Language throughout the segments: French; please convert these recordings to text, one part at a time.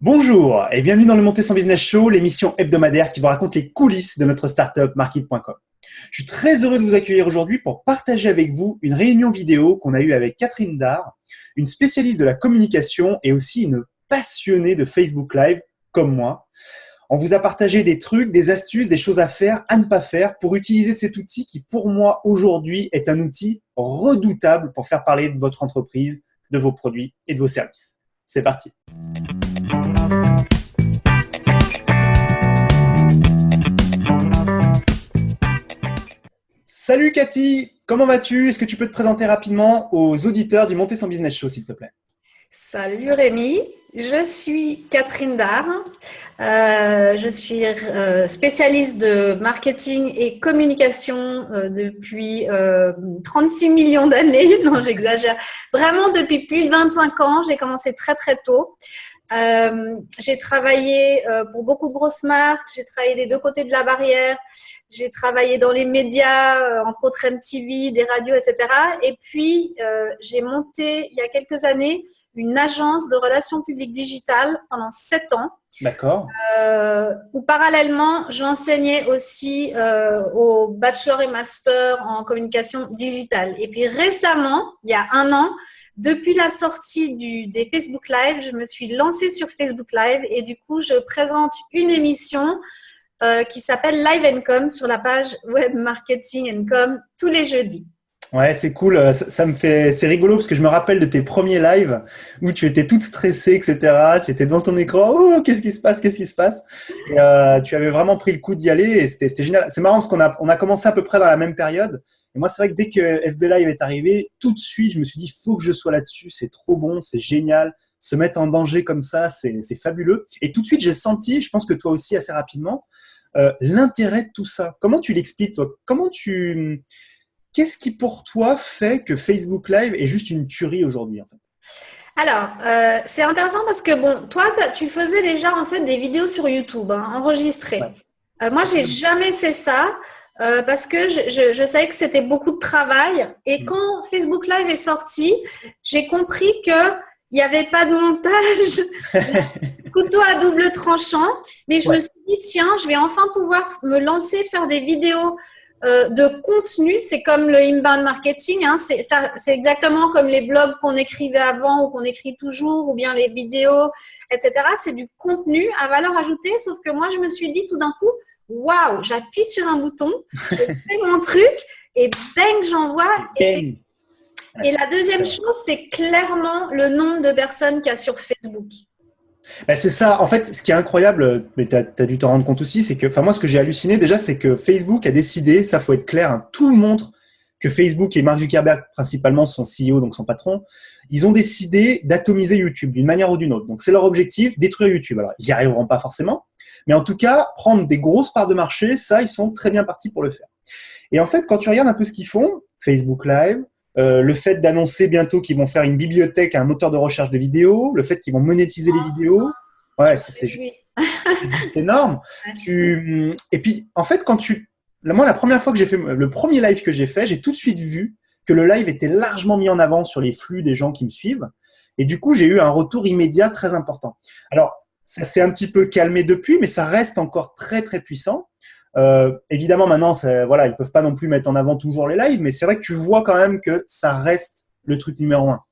Bonjour et bienvenue dans le Monter son Business Show, l'émission hebdomadaire qui vous raconte les coulisses de notre startup Market.com. Je suis très heureux de vous accueillir aujourd'hui pour partager avec vous une réunion vidéo qu'on a eue avec Catherine Dard, une spécialiste de la communication et aussi une passionnée de Facebook Live comme moi. On vous a partagé des trucs, des astuces, des choses à faire, à ne pas faire pour utiliser cet outil qui pour moi aujourd'hui est un outil redoutable pour faire parler de votre entreprise, de vos produits et de vos services. C'est parti. Salut Cathy, comment vas-tu? Est-ce que tu peux te présenter rapidement aux auditeurs du Monter son Business Show, s'il te plaît? Salut Rémi, je suis Catherine Dard. Je suis spécialiste de marketing et communication depuis 36 millions d'années. Non, j'exagère. Vraiment depuis plus de 25 ans. J'ai commencé très très tôt. J'ai travaillé pour beaucoup de grosses marques, j'ai travaillé des deux côtés de la barrière, j'ai travaillé dans les médias, entre autres MTV, des radios, etc. Et puis, j'ai monté il y a quelques années une agence de relations publiques digitales pendant 7 ans. D'accord. Où parallèlement, j'enseignais aussi au bachelor et master en communication digitale. Et puis récemment, il y a 1 an, depuis la sortie des Facebook Live, je me suis lancée sur Facebook Live et du coup, je présente une émission qui s'appelle Live & Com sur la page Web Marketing & Com tous les jeudis. Ouais, c'est cool. Ça me fait, c'est rigolo parce que je me rappelle de tes premiers lives où tu étais toute stressée, etc. Tu étais devant ton écran. Oh, qu'est-ce qui se passe? Qu'est-ce qui se passe? Et tu avais vraiment pris le coup d'y aller et c'était génial. C'est marrant parce qu'on a commencé à peu près dans la même période. Et moi, c'est vrai que dès que FB Live est arrivé, tout de suite, je me suis dit, faut que je sois là-dessus. C'est trop bon, c'est génial. Se mettre en danger comme ça, c'est fabuleux. Et tout de suite, j'ai senti, je pense que toi aussi assez rapidement, l'intérêt de tout ça. Comment tu l'expliques, toi? Qu'est-ce qui pour toi fait que Facebook Live est juste une tuerie aujourd'hui en fait? Alors, c'est intéressant parce que bon, toi, tu faisais déjà en fait des vidéos sur YouTube, enregistrées. Ouais. Moi, j'ai jamais fait ça parce que je savais que c'était beaucoup de travail. Et quand Facebook Live est sorti, j'ai compris que il n'y avait pas de montage, couteau à double tranchant. Mais je me suis dit, tiens, je vais enfin pouvoir me lancer, faire des vidéos de contenu. C'est comme le inbound marketing, c'est exactement comme les blogs qu'on écrivait avant ou qu'on écrit toujours, ou bien les vidéos, etc. C'est du contenu à valeur ajoutée, sauf que moi, je me suis dit tout d'un coup, waouh, j'appuie sur un bouton, je fais mon truc et bang, j'envoie. Et la deuxième chose, c'est clairement le nombre de personnes qu'il y a sur Facebook. Ben c'est ça. En fait, ce qui est incroyable, mais tu as dû t'en rendre compte aussi, c'est que, enfin moi, ce que j'ai halluciné déjà, c'est que Facebook a décidé, ça faut être clair, hein, tout le monde que Facebook et Mark Zuckerberg, principalement son CEO, donc son patron, ils ont décidé d'atomiser YouTube d'une manière ou d'une autre. Donc c'est leur objectif, détruire YouTube. Alors ils n'y arriveront pas forcément, mais en tout cas, prendre des grosses parts de marché, ça, ils sont très bien partis pour le faire. Et en fait, quand tu regardes un peu ce qu'ils font, Facebook Live, le fait d'annoncer bientôt qu'ils vont faire une bibliothèque, un moteur de recherche de vidéos, le fait qu'ils vont monétiser les vidéos, ouais, c'est juste énorme. Et puis, en fait, moi, la première fois que j'ai fait le premier live que j'ai fait, j'ai tout de suite vu que le live était largement mis en avant sur les flux des gens qui me suivent. Et du coup, j'ai eu un retour immédiat très important. Alors, ça s'est un petit peu calmé depuis, mais ça reste encore très, très puissant. Évidemment, maintenant, voilà, ils peuvent pas non plus mettre en avant toujours les lives, mais c'est vrai que tu vois quand même que ça reste le truc numéro 1.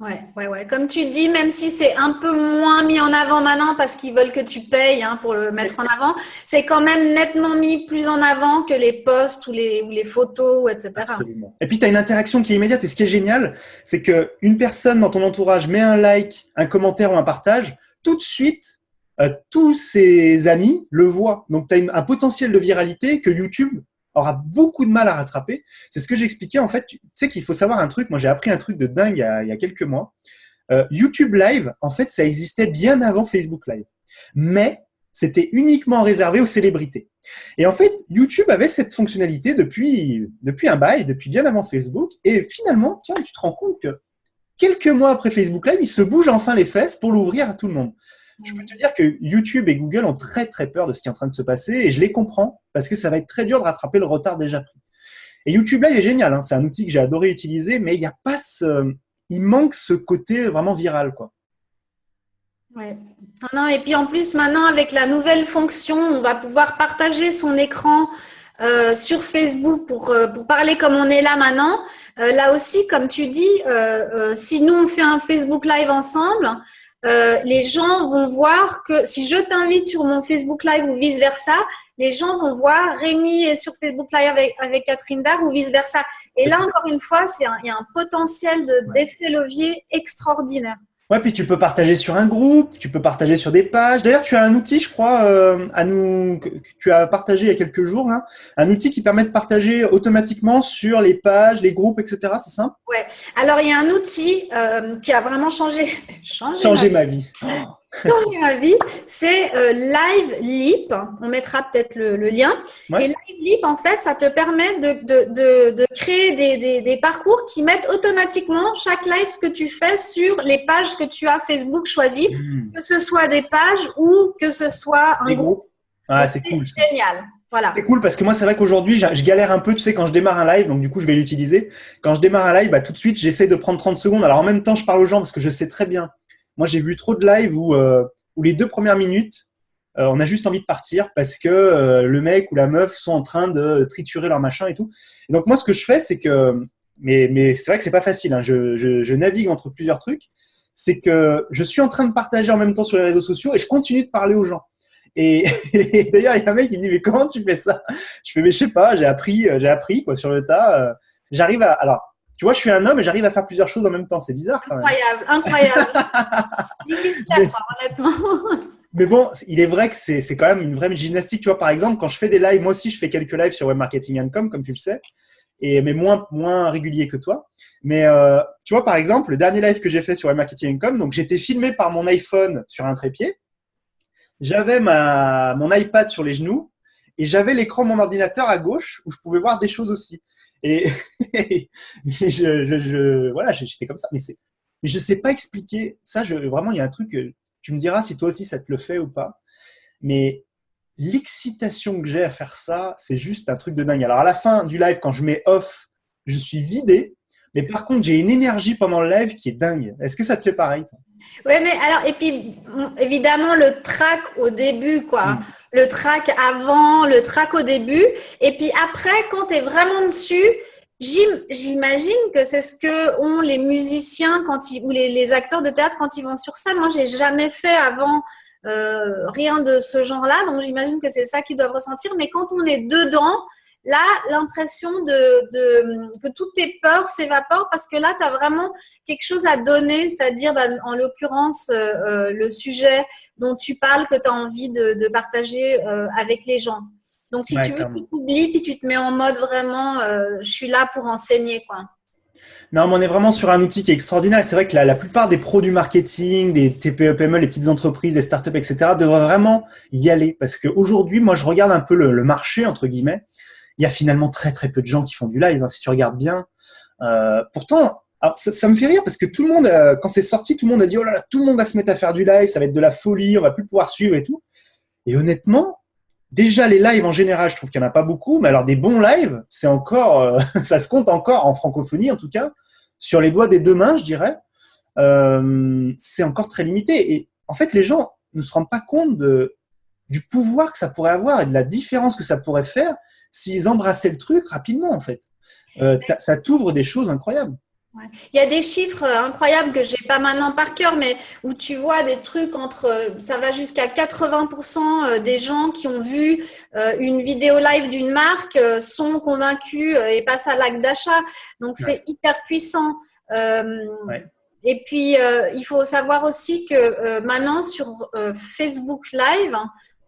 Ouais. Comme tu dis, même si c'est un peu moins mis en avant maintenant parce qu'ils veulent que tu payes pour le mettre en avant, c'est quand même nettement mis plus en avant que les posts ou les photos, etc. Absolument. Et puis, tu as une interaction qui est immédiate. Et ce qui est génial, c'est qu'une personne dans ton entourage met un like, un commentaire ou un partage, tout de suite, tous ses amis le voient. Donc, tu as un potentiel de viralité que YouTube aura beaucoup de mal à rattraper. C'est ce que j'expliquais. En fait, tu sais qu'il faut savoir un truc. Moi, j'ai appris un truc de dingue il y a quelques mois. YouTube Live, en fait, ça existait bien avant Facebook Live. Mais c'était uniquement réservé aux célébrités. Et en fait, YouTube avait cette fonctionnalité depuis un bail, depuis bien avant Facebook. Et finalement, tiens, tu te rends compte que quelques mois après Facebook Live, ils se bougent enfin les fesses pour l'ouvrir à tout le monde. Je peux te dire que YouTube et Google ont très très peur de ce qui est en train de se passer et je les comprends parce que ça va être très dur de rattraper le retard déjà pris. Et YouTube Live est génial, hein, c'est un outil que j'ai adoré utiliser, mais il y a pas il manque ce côté vraiment viral, quoi. Ouais. Non, et puis en plus, maintenant, avec la nouvelle fonction, on va pouvoir partager son écran sur Facebook pour parler comme on est là maintenant. Là aussi, comme tu dis, si nous, on fait un Facebook Live ensemble, les gens vont voir que si je t'invite sur mon Facebook Live ou vice-versa, les gens vont voir Rémi est sur Facebook Live avec Catherine Dard ou vice-versa. Et là, encore une fois, il y a un potentiel d'effet levier extraordinaire. Ouais, puis tu peux partager sur un groupe, tu peux partager sur des pages. D'ailleurs, tu as un outil, je crois, que tu as partagé il y a quelques jours, là, un outil qui permet de partager automatiquement sur les pages, les groupes, etc. C'est ça? Ouais. Alors, il y a un outil qui a vraiment changé ma vie. Changé ma vie. C'est Live Leap. On mettra peut-être le lien. Ouais. Et Live Leap, en fait, ça te permet de créer des parcours qui mettent automatiquement chaque live que tu fais sur les pages que tu as Facebook choisies, que ce soit des pages ou que ce soit un groupe. Ah, c'est cool. C'est génial. Voilà. C'est cool parce que moi, c'est vrai qu'aujourd'hui, je galère un peu, tu sais, quand je démarre un live, donc du coup, je vais l'utiliser. Quand je démarre un live, bah, tout de suite, j'essaie de prendre 30 secondes. Alors, en même temps, je parle aux gens parce que je sais très bien. Moi, j'ai vu trop de lives où les 2 premières minutes, on a juste envie de partir parce que le mec ou la meuf sont en train de triturer leur machin et tout. Et donc, moi, ce que je fais, c'est que… Mais c'est vrai que c'est pas facile. Hein, je navigue entre plusieurs trucs. C'est que je suis en train de partager en même temps sur les réseaux sociaux et je continue de parler aux gens. Et d'ailleurs, il y a un mec qui dit « Mais comment tu fais ça ?» Je fais « Mais je sais pas, j'ai appris quoi, sur le tas. J'arrive à… » Alors, tu vois, je suis un homme et j'arrive à faire plusieurs choses en même temps. C'est bizarre quand même. Incroyable. Difficile à croire, honnêtement. Mais bon, il est vrai que c'est quand même une vraie gymnastique. Tu vois, par exemple, quand je fais des lives, moi aussi, je fais quelques lives sur Web Marketing & Com, comme tu le sais, mais moins régulier que toi. Mais tu vois, par exemple, le dernier live que j'ai fait sur Web Marketing & Com, donc j'étais filmé par mon iPhone sur un trépied. J'avais mon iPad sur les genoux et j'avais l'écran de mon ordinateur à gauche où je pouvais voir des choses aussi. Et voilà, j'étais comme ça. Mais je sais pas expliquer ça. Vraiment, il y a un truc. Tu me diras si toi aussi ça te le fait ou pas. Mais l'excitation que j'ai à faire ça, c'est juste un truc de dingue. Alors à la fin du live, quand je mets off, je suis vidé. Mais par contre, j'ai une énergie pendant le live qui est dingue. Est-ce que ça te fait pareil, toi? Oui, mais alors, et puis, évidemment, le track au début, quoi. Le track avant, le track au début. Et puis après, quand tu es vraiment dessus, j'imagine que c'est ce que ont les musiciens ou les acteurs de théâtre quand ils vont sur scène. Moi, j'ai jamais fait avant rien de ce genre-là. Donc, j'imagine que c'est ça qu'ils doivent ressentir. Mais quand on est dedans, là, l'impression que toutes tes peurs s'évaporent parce que là, tu as vraiment quelque chose à donner, c'est-à-dire, en l'occurrence, le sujet dont tu parles que tu as envie de partager avec les gens. Donc, si tu veux, tu t'oublies puis tu te mets en mode vraiment, je suis là pour enseigner, quoi. Non, mais on est vraiment sur un outil qui est extraordinaire. C'est vrai que la plupart des pros du marketing, des TPE, PME, les petites entreprises, les startups, etc., devraient vraiment y aller. Parce qu'aujourd'hui, moi, je regarde un peu le marché, entre guillemets. Il y a finalement très, très peu de gens qui font du live, hein, si tu regardes bien. Pourtant, alors ça me fait rire parce que tout le monde, quand c'est sorti, tout le monde a dit « Oh là là, tout le monde va se mettre à faire du live, ça va être de la folie, on va plus pouvoir suivre et tout. » Et honnêtement, déjà les lives en général, je trouve qu'il n'y en a pas beaucoup. Mais alors des bons lives, c'est encore, ça se compte encore en francophonie en tout cas, sur les doigts des 2 mains, je dirais. C'est encore très limité. Et en fait, les gens ne se rendent pas compte du pouvoir que ça pourrait avoir et de la différence que ça pourrait faire s'ils embrassaient le truc rapidement, en fait. Ça t'ouvre des choses incroyables. Ouais. Il y a des chiffres incroyables que je n'ai pas maintenant par cœur, mais où tu vois des trucs ça va jusqu'à 80% des gens qui ont vu une vidéo live d'une marque sont convaincus et passent à l'acte d'achat. Donc, c'est hyper puissant. Et puis, il faut savoir aussi que maintenant, sur Facebook Live,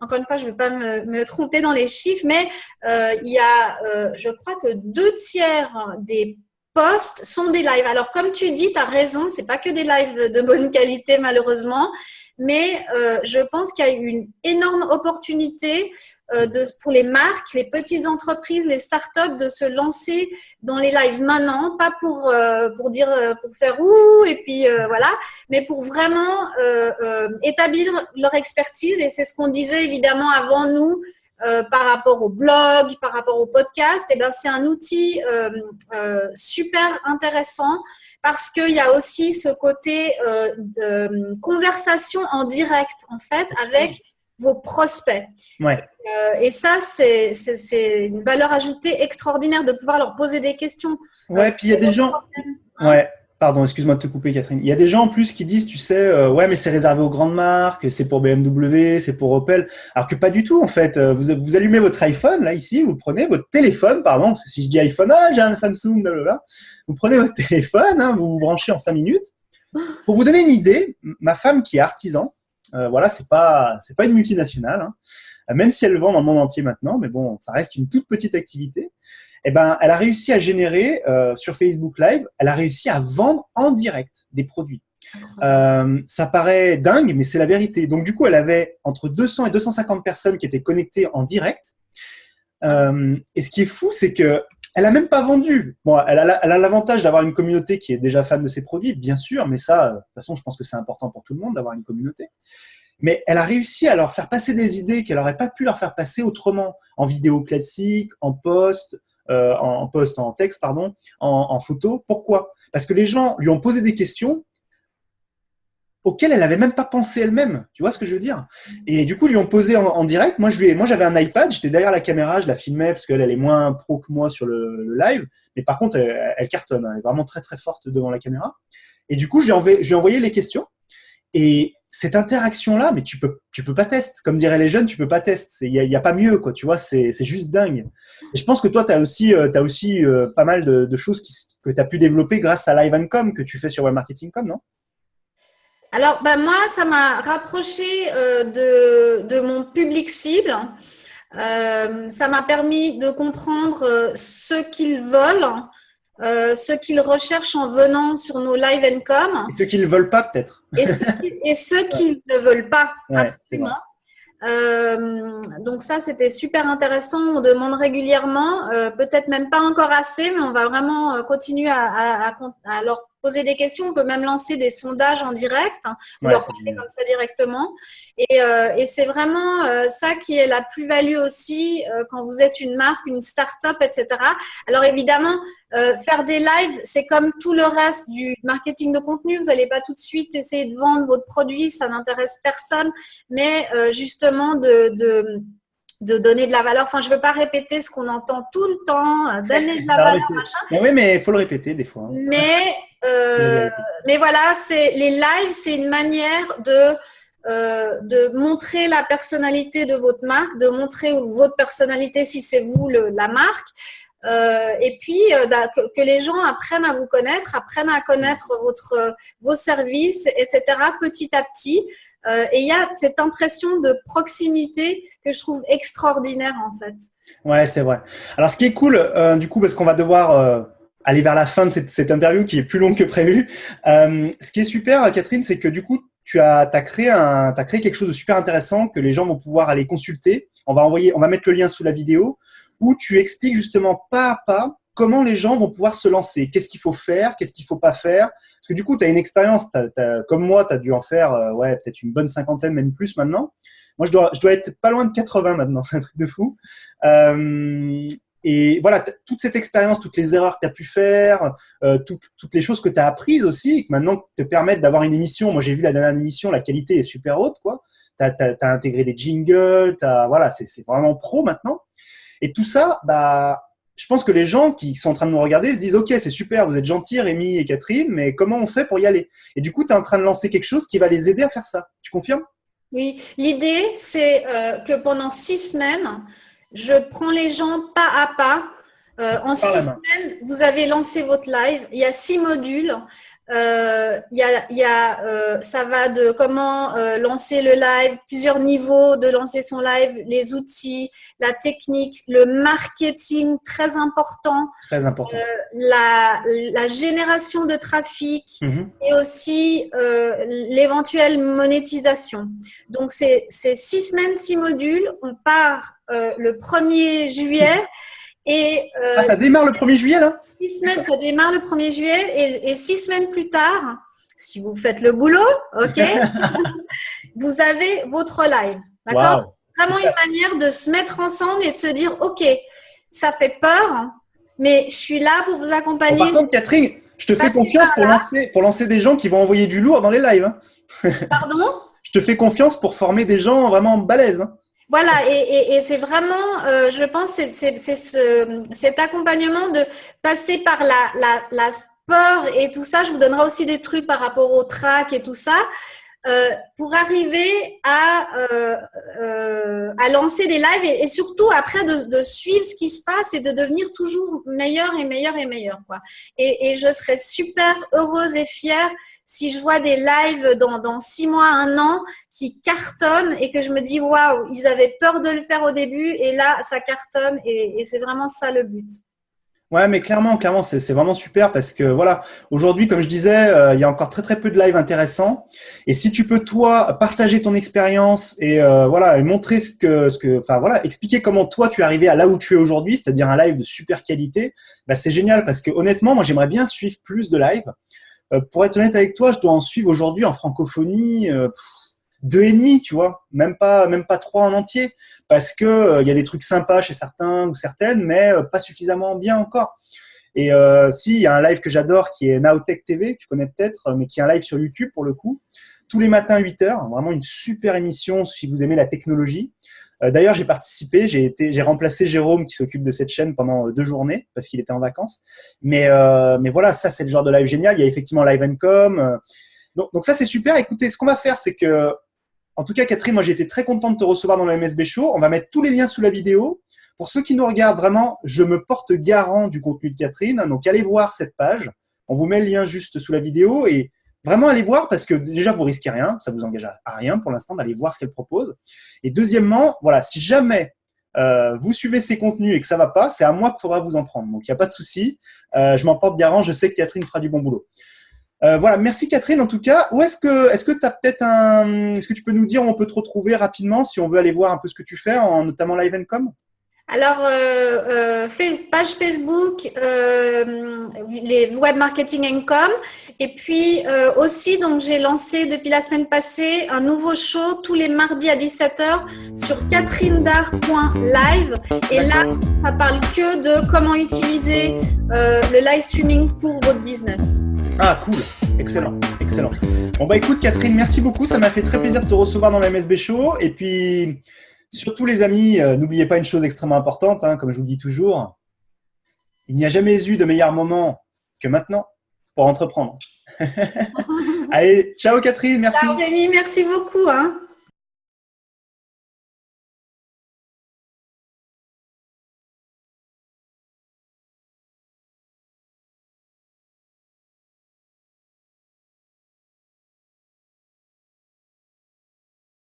encore une fois, je ne vais pas me tromper dans les chiffres, mais il y a, je crois que 2/3 des posts sont des lives. Alors, comme tu dis, tu as raison, ce n'est pas que des lives de bonne qualité, malheureusement, mais je pense qu'il y a une énorme opportunité pour les marques, les petites entreprises, les startups de se lancer dans les lives maintenant, pas pour faire ouh et puis voilà, mais pour vraiment établir leur expertise. Et c'est ce qu'on disait évidemment avant nous. par rapport au blog, par rapport au podcast, et ben c'est un outil super intéressant parce qu'il y a aussi ce côté de conversation en direct en fait avec vos prospects. Ouais. Et ça, c'est une valeur ajoutée extraordinaire de pouvoir leur poser des questions. Ouais, puis il y a des gens… Ouais, pardon, excuse-moi de te couper, Catherine. Il y a des gens en plus qui disent, tu sais, ouais, mais c'est réservé aux grandes marques, c'est pour BMW, c'est pour Opel. Alors que pas du tout, en fait. Vous allumez votre iPhone, là, ici, vous prenez votre téléphone, pardon, parce que si je dis iPhone, j'ai un Samsung, blablabla. Vous prenez votre téléphone, vous vous branchez en 5 minutes. Pour vous donner une idée, ma femme qui est artisan, voilà, c'est pas une multinationale, même si elle vend dans le monde entier maintenant, mais bon, ça reste une toute petite activité. Eh ben, elle a réussi à générer sur Facebook Live, elle a réussi à vendre en direct des produits. Ça paraît dingue, mais c'est la vérité. Donc, du coup, elle avait entre 200 et 250 personnes qui étaient connectées en direct. Et ce qui est fou, c'est que elle a même pas vendu. Bon, elle a l'avantage d'avoir une communauté qui est déjà fan de ses produits, bien sûr, mais ça, de toute façon, je pense que c'est important pour tout le monde d'avoir une communauté. Mais elle a réussi à leur faire passer des idées qu'elle n'aurait pas pu leur faire passer autrement, en vidéo classique, en post, en texte, pardon, en photo. Pourquoi ? Parce que les gens lui ont posé des questions auxquelles elle n'avait même pas pensé elle-même. Tu vois ce que je veux dire ? Et du coup, lui ont posé en direct. Moi, j'avais un iPad, j'étais derrière la caméra, je la filmais parce qu'elle est moins pro que moi sur le live. Mais par contre, elle cartonne. Elle est vraiment très, très forte devant la caméra. Et du coup, je lui ai envoyé les questions. Et cette interaction-là, mais tu peux pas tester. Comme diraient les jeunes, tu peux pas tester. Il y a pas mieux, quoi. Tu vois, c'est juste dingue. Et je pense que toi, t'as aussi pas mal de choses que tu as pu développer grâce à Live & Com que tu fais sur webmarketing.com, non ? Alors, moi, ça m'a rapproché de mon public cible. Ça m'a permis de comprendre ce qu'ils veulent, ce qu'ils recherchent en venant sur nos Live & Com. Et ceux qui ne veulent pas, peut-être. Et ceux qui ne veulent pas, ouais, absolument. Donc ça, c'était super intéressant. On demande régulièrement, peut-être même pas encore assez, mais on va vraiment continuer à leur poser des questions. On peut même lancer des sondages en direct, ou leur parler comme ça directement. Et c'est vraiment ça qui est la plus-value aussi quand vous êtes une marque, une start-up, etc. Alors évidemment, faire des lives, c'est comme tout le reste du marketing de contenu. Vous n'allez pas tout de suite essayer de vendre votre produit, ça n'intéresse personne, mais justement de donner de la valeur. Enfin, je ne veux pas répéter ce qu'on entend tout le temps, donner de la valeur, machin. Oui, mais il faut le répéter des fois. Mais voilà, les lives, c'est une manière de montrer la personnalité de votre marque, de montrer votre personnalité si c'est vous la marque. Et puis que les gens apprennent à vous connaître, apprennent à connaître vos services, etc. petit à petit. Et il y a cette impression de proximité que je trouve extraordinaire en fait. Ouais, c'est vrai. Alors ce qui est cool, du coup, parce qu'on va devoir aller vers la fin de cette interview qui est plus longue que prévu. Ce qui est super, Catherine, c'est que du coup, tu as créé quelque chose de super intéressant que les gens vont pouvoir aller consulter. On va mettre le lien sous la vidéo, où tu expliques justement pas à pas comment les gens vont pouvoir se lancer. Qu'est-ce qu'il faut faire, qu'est-ce qu'il ne faut pas faire. Parce que du coup, tu as une expérience, comme moi, tu as dû en faire peut-être une bonne cinquantaine, même plus maintenant. Moi, je dois être pas loin de 80 maintenant, c'est un truc de fou. Et voilà, toute cette expérience, toutes les erreurs que tu as pu faire, toutes les choses que tu as apprises aussi, qui maintenant te permettent d'avoir une émission. Moi, j'ai vu la dernière émission, la qualité est super haute, quoi. Tu as intégré des jingles, voilà, c'est vraiment pro maintenant. Et tout ça, je pense que les gens qui sont en train de nous regarder se disent « Ok, c'est super, vous êtes gentils, Rémi et Catherine, mais comment on fait pour y aller ?» Et du coup, tu es en train de lancer quelque chose qui va les aider à faire ça. Tu confirmes ? Oui, l'idée, c'est que pendant 6 semaines, je prends les gens pas à pas. En 6 semaines, vous avez lancé votre live. Il y a 6 modules. Ça va de comment lancer le live, plusieurs niveaux de lancer son live, les outils, la technique, le marketing, très important. Très important. La génération de trafic et aussi l'éventuelle monétisation. Donc, c'est 6 semaines, 6 modules. On part le 1er juillet. Et, ça démarre le 1er juillet, là ? 6 semaines, ça démarre le 1er juillet et 6 semaines plus tard, si vous faites le boulot, ok, vous avez votre live, d'accord ? vraiment une manière de se mettre ensemble et de se dire, OK, ça fait peur, mais je suis là pour vous accompagner. Bon, par contre, Catherine, je te fais confiance pour lancer des gens qui vont envoyer du lourd dans les lives. Hein. Pardon? Je te fais confiance pour former des gens vraiment balèzes. Hein. Voilà, et c'est vraiment, je pense, cet accompagnement de passer par la peur et tout ça. Je vous donnerai aussi des trucs par rapport au track et tout ça. Pour arriver à lancer des lives et surtout après de suivre ce qui se passe et de devenir toujours meilleur et meilleur et meilleur, quoi. Et je serais super heureuse et fière si je vois des lives dans 6 mois, 1 an qui cartonnent et que je me dis waouh, ils avaient peur de le faire au début et là ça cartonne et c'est vraiment ça le but. Ouais, mais clairement, c'est vraiment super parce que voilà, aujourd'hui, comme je disais, il y a encore très très peu de lives intéressants. Et si tu peux toi partager ton expérience et voilà, et montrer enfin voilà, expliquer comment toi tu es arrivé à là où tu es aujourd'hui, c'est-à-dire un live de super qualité, bah c'est génial parce que honnêtement, moi j'aimerais bien suivre plus de lives. Pour être honnête avec toi, je dois en suivre aujourd'hui en francophonie 2,5, tu vois, même pas 3 en entier, parce que il y a des trucs sympas chez certains ou certaines, mais pas suffisamment bien encore. Et si, il y a un live que j'adore qui est Nowtech TV, que tu connais peut-être, mais qui est un live sur YouTube pour le coup, tous les matins 8h, vraiment une super émission si vous aimez la technologie. D'ailleurs, j'ai participé, j'ai remplacé Jérôme qui s'occupe de cette chaîne pendant 2 journées parce qu'il était en vacances. Mais voilà, ça c'est le genre de live génial. Il y a effectivement Live & Com. Donc ça c'est super. Écoutez, ce qu'on va faire, c'est que en tout cas, Catherine, moi, j'ai été très content de te recevoir dans le MSB Show. On va mettre tous les liens sous la vidéo. Pour ceux qui nous regardent, vraiment, je me porte garant du contenu de Catherine. Donc, allez voir cette page. On vous met le lien juste sous la vidéo et vraiment, allez voir parce que déjà, vous risquez rien. Ça vous engage à rien pour l'instant d'aller voir ce qu'elle propose. Et deuxièmement, voilà, si jamais vous suivez ces contenus et que ça va pas, c'est à moi qu'il faudra vous en prendre. Donc, il n'y a pas de souci. Je m'en porte garant. Je sais que Catherine fera du bon boulot. Voilà, merci Catherine en tout cas. Où est-ce que tu as peut-être est-ce que tu peux nous dire où on peut te retrouver rapidement si on veut aller voir un peu ce que tu fais, notamment Live & Com? Alors, page Facebook, les Web Marketing & Com. Et puis aussi, donc j'ai lancé depuis la semaine passée un nouveau show tous les mardis à 17h sur catherinedar.live. Et là, ça parle que de comment utiliser le live streaming pour votre business. Ah, cool. Excellent, excellent. Bon, bah écoute Catherine, merci beaucoup. Ça m'a fait très plaisir de te recevoir dans le MSB Show. Et puis, surtout les amis, n'oubliez pas une chose extrêmement importante, hein, comme je vous dis toujours. Il n'y a jamais eu de meilleur moment que maintenant pour entreprendre. Allez, ciao Catherine, merci. Ciao Rémi, merci beaucoup. Hein.